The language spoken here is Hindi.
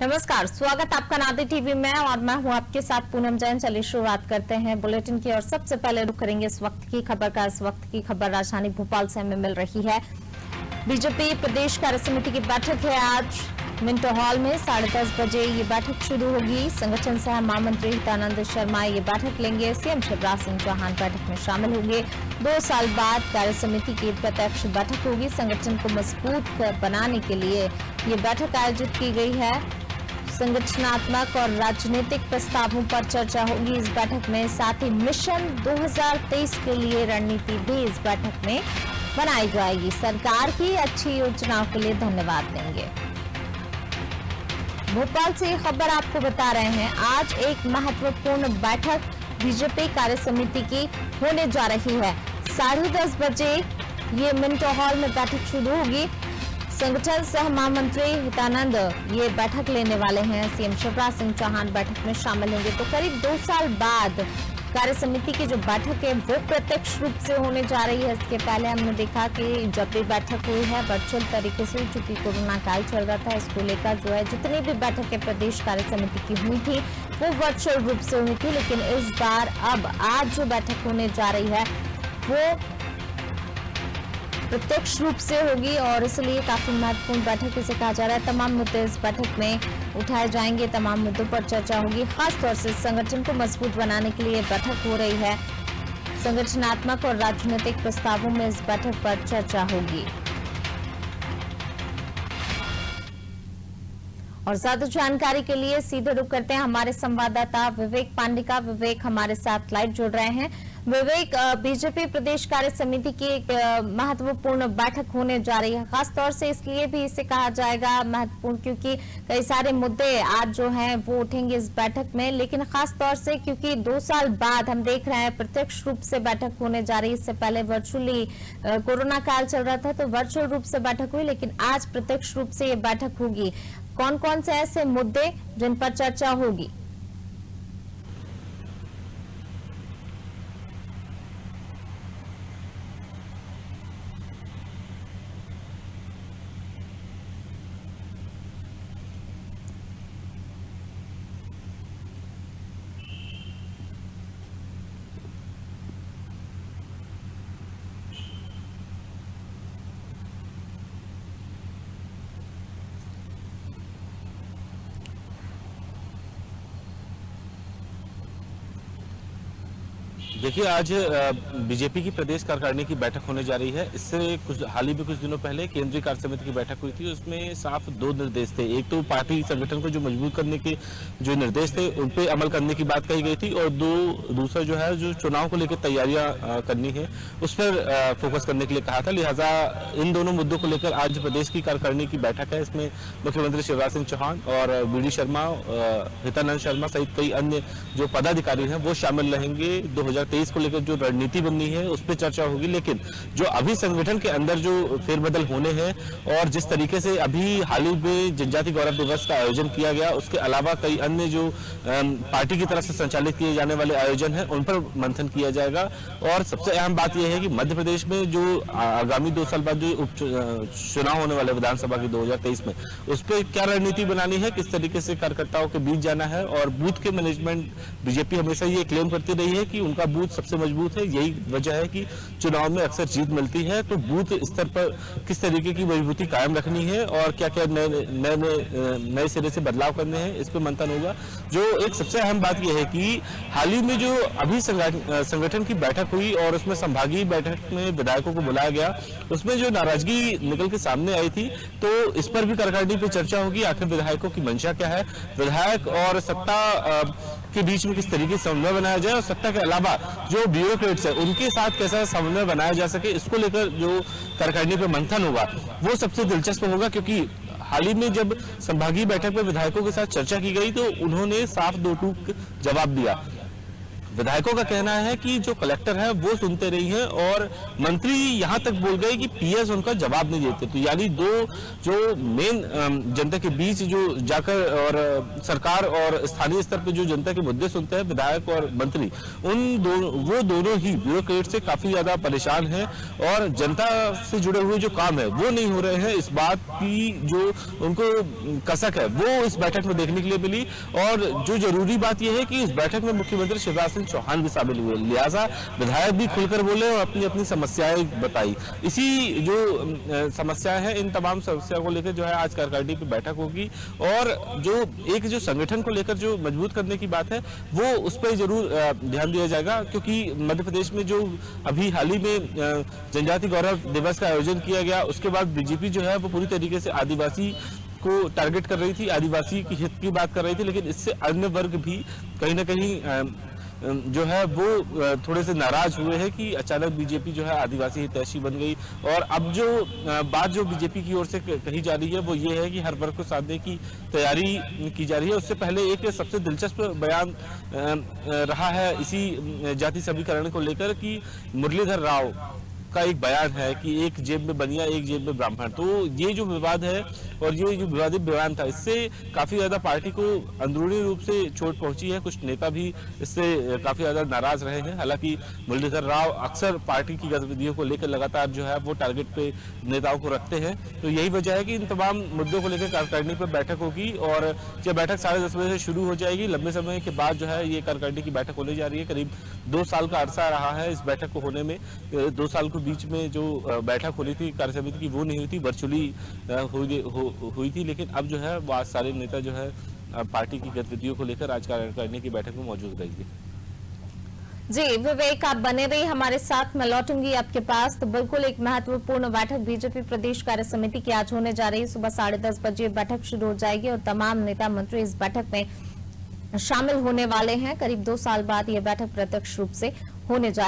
नमस्कार, स्वागत आपका नादी टीवी में और मैं हूं आपके साथ पूनम जैन। चलिए शुरुआत करते हैं बुलेटिन की और सबसे पहले रुक करेंगे इस वक्त की खबर का। इस वक्त की खबर राजधानी भोपाल से हमें मिल रही है। बीजेपी प्रदेश कार्य समिति की बैठक है आज मिंटो हॉल में 10:30 बजे ये बैठक शुरू होगी। संगठन सह महामंत्री हितानंद शर्मा ये बैठक लेंगे। सीएम शिवराज सिंह चौहान बैठक में शामिल होंगे। 2 साल बाद कार्य समिति की प्रत्यक्ष बैठक होगी। संगठन को मजबूत बनाने के लिए ये बैठक आयोजित की गई है। संगठनात्मक और राजनीतिक प्रस्तावों पर चर्चा होगी इस बैठक में। साथ ही मिशन 2023 के लिए रणनीति भी इस बैठक में बनाई जाएगी। सरकार की अच्छी योजनाओं के लिए धन्यवाद देंगे। भोपाल से खबर आपको बता रहे हैं, आज एक महत्वपूर्ण बैठक बीजेपी कार्य समिति की होने जा रही है। 10:30 बजे ये मिंटो हॉल में बैठक शुरू होगी। संगठन सह महामंत्री हितानंद ये बैठक लेने वाले हैं। सीएम शिवराज सिंह चौहान बैठक में शामिल होंगे। तो करीब 2 साल बाद कार्य समिति की जो बैठक है वो प्रत्यक्ष रूप से होने जा रही है। इसके पहले हमने देखा कि जब भी बैठक हुई है वर्चुअल तरीके से, चूंकि कोरोना काल चल रहा था, इसको लेकर जो है जितनी भी बैठकें प्रदेश कार्य समिति की हुई थी वो वर्चुअल रूप से हुई थी। लेकिन इस बार अब आज जो बैठक होने जा रही है वो प्रत्यक्ष रूप से होगी और इसलिए काफी महत्वपूर्ण बैठक इसे कहा जा रहा है। तमाम मुद्दे इस बैठक में उठाए जाएंगे, तमाम मुद्दों पर चर्चा होगी। खासतौर से संगठन को मजबूत बनाने के लिए बैठक हो रही है। संगठनात्मक और राजनीतिक प्रस्तावों में इस बैठक पर चर्चा होगी। और ज्यादा जानकारी के लिए सीधे रुख करते हैं हमारे संवाददाता विवेक पांडे का। विवेक हमारे साथ लाइव जुड़ रहे हैं। विवेक, बीजेपी प्रदेश कार्य समिति की एक महत्वपूर्ण बैठक होने जा रही है। खासतौर से इसलिए भी इसे कहा जाएगा महत्वपूर्ण क्योंकि कई सारे मुद्दे आज जो हैं वो उठेंगे इस बैठक में। लेकिन खासतौर से क्योंकि 2 साल बाद हम देख रहे हैं प्रत्यक्ष रूप से बैठक होने जा रही है। इससे पहले वर्चुअली कोरोना काल चल रहा था तो वर्चुअल रूप से बैठक हुई, लेकिन आज प्रत्यक्ष रूप से ये बैठक होगी। कौन कौन से ऐसे मुद्दे जिन पर चर्चा होगी? देखिए, आज बीजेपी की प्रदेश कार्यकारिणी की बैठक होने जा रही है। इससे हाल ही में कुछ दिनों पहले केंद्रीय कार्य समिति की बैठक हुई थी। उसमें साफ 2 निर्देश थे। एक तो पार्टी संगठन को जो मजबूत करने के जो निर्देश थे उन पे अमल करने की बात कही गई थी और दूसरा जो है जो चुनाव को लेकर तैयारियां करनी है उस पर फोकस करने के लिए कहा था। लिहाजा इन दोनों मुद्दों को लेकर आज प्रदेश की कार्यकारिणी की बैठक है। इसमें मुख्यमंत्री शिवराज सिंह चौहान और बीडी शर्मा, हितानंद शर्मा सहित कई अन्य जो पदाधिकारी हैं वो शामिल रहेंगे। 2023 को लेकर जो रणनीति बननी है उस पर चर्चा होगी। लेकिन जो अभी संगठन के अंदर जो फेरबदल होने हैं और जिस तरीके से अभी हाल ही में जनजाति गौरव दिवस का आयोजन किया गया, उसके अलावा कई अन्य जो पार्टी की तरफ से संचालित किए जाने वाले आयोजन हैं उन पर मंथन किया जाएगा। और सबसे अहम बात यह है कि मध्य प्रदेश में जो आगामी 2 साल बाद जो उप चुनाव होने वाले विधानसभा की 2023 में, उस पर क्या रणनीति बनानी है, किस तरीके से कार्यकर्ताओं के बीच जाना है। और बूथ के मैनेजमेंट, बीजेपी हमेशा ये क्लेम करती रही है कि उनका बूथ सबसे मजबूत है। यही वजह है कि चुनाव में अक्सर जीत मिलती है। तो बूथ स्तर पर किस तरीके की मजबूती कायम रखनी है और क्या क्या नए सिरे से बदलाव करने हैं, इस पर मंथन होगा। जो एक सबसे अहम बात यह है कि हाल ही में जो अभी संगठन की बैठक हुई और उसमें संभागीय बैठक में विधायकों को बुलाया गया, उसमें जो नाराजगी निकल के सामने आई थी, तो इस पर भी कार्यकारिणी पे चर्चा होगी। आखिर विधायकों की मंशा क्या है, विधायक और सत्ता के बीच में किस तरीके से समन्वय बनाया जाए और सत्ता के अलावा जो ब्यूरोक्रेट्स है उनके साथ कैसा समन्वय बनाया जा सके, इसको लेकर जो कार्यकारिणी पे मंथन होगा वो सबसे दिलचस्प होगा। क्योंकि हाल ही में जब संभागीय बैठक में विधायकों के साथ चर्चा की गई तो उन्होंने साफ 2 टूक जवाब दिया। विधायकों का कहना है कि जो कलेक्टर है वो सुनते नहीं है और मंत्री यहां तक बोल गए कि पीएस उनका जवाब नहीं देते। तो यानी दो जो मेन जनता के बीच जो जाकर और सरकार और स्थानीय स्तर पे जो जनता के मुद्दे सुनते हैं विधायक और मंत्री, वो दोनों ही ब्यूरोक्रेट से काफी ज्यादा परेशान हैं और जनता से जुड़े हुए जो काम है वो नहीं हो रहे हैं। इस बात की जो उनको कसक है वो इस बैठक में देखने के लिए मिली और जो जरूरी बात यह है कि इस बैठक में मुख्यमंत्री शिवराज सिंह चौहान भी शामिल हुए, लिहाजा विधायक भी खुलकर बोले और अपनी अपनी समस्याएं बताई। इसी जो समस्याएं हैं इन तमाम समस्याओं को लेकर जो है आज कार्यकारिणी की बैठक होगी और जो एक जो संगठन को लेकर जो मजबूत करने की बात है वो उस पर जरूर ध्यान दिया जाएगा, क्योंकि मध्य प्रदेश में जो अभी हाल ही में जनजाति गौरव दिवस का आयोजन किया गया उसके बाद बीजेपी जो है वो पूरी तरीके से आदिवासी को टारगेट कर रही थी, आदिवासी की हित की बात कर रही थी, लेकिन इससे अन्य वर्ग भी कहीं ना कहीं जो है वो थोड़े से नाराज हुए हैं कि अचानक बीजेपी जो है आदिवासी हितैषी बन गई। और अब जो बात जो बीजेपी की ओर से कही जा रही है वो ये है कि हर वर्ग को साथ देने की तैयारी की जा रही है। उससे पहले एक सबसे दिलचस्प बयान रहा है इसी जाति समीकरण को लेकर कि मुरलीधर राव का एक बयान है कि एक जेब में बनिया एक जेब में ब्राह्मण। तो ये जो विवाद है और ये जो विवादित बयान था इससे काफी ज्यादा पार्टी को अंदरूनी रूप से चोट पहुंची है, कुछ नेता भी इससे काफी ज्यादा नाराज रहे हैं। हालांकि मुरलीधर राव अक्सर पार्टी की गतिविधियों को लेकर लगातार जो है वो टारगेट पे नेताओं को रखते हैं। तो यही वजह है कि इन तमाम मुद्दों को लेकर कार्यकारिणी पर बैठक होगी और यह बैठक 10:30 बजे से शुरू हो जाएगी। लंबे समय के बाद जो है ये कार्यकारिणी की बैठक होने जा रही है। करीब 2 साल का अरसा रहा है इस बैठक को होने में। 2 साल के बीच में जो बैठक होनी थी कार्य समिति की वो नहीं हुई थी, वर्चुअली हुई थी, लेकिन अब जो है वो आज सारे नेता जो है पार्टी की गतिविधियों को लेकर आज कार्यकारिणी की बैठक में मौजूद रहेंगे। जी विवेक, आप बने रहिए हमारे साथ, मैं लौटूंगी आपके पास। तो बिल्कुल एक महत्वपूर्ण बैठक बीजेपी प्रदेश कार्य समिति की आज होने जा रही है। सुबह 10:30 बजे बैठक शुरू हो जाएगी और तमाम नेता मंत्री इस बैठक में शामिल होने वाले हैं। करीब 2 साल बाद यह बैठक प्रत्यक्ष रूप से होने जा